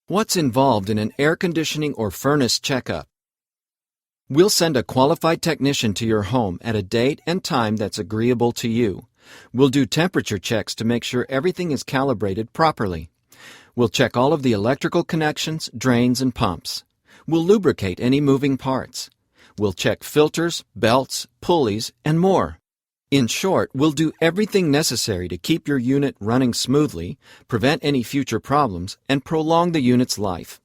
What's involved in an air conditioning or furnace checkup? We'll send a qualified technician to your home at a date and time that's agreeable to you. We'll do temperature checks to make sure everything is calibrated properly. We'll check all of the electrical connections, drains, and pumps. We'll lubricate any moving parts. We'll check filters, belts, pulleys, and more. In short, we'll do everything necessary to keep your unit running smoothly, prevent any future problems, and prolong the unit's life.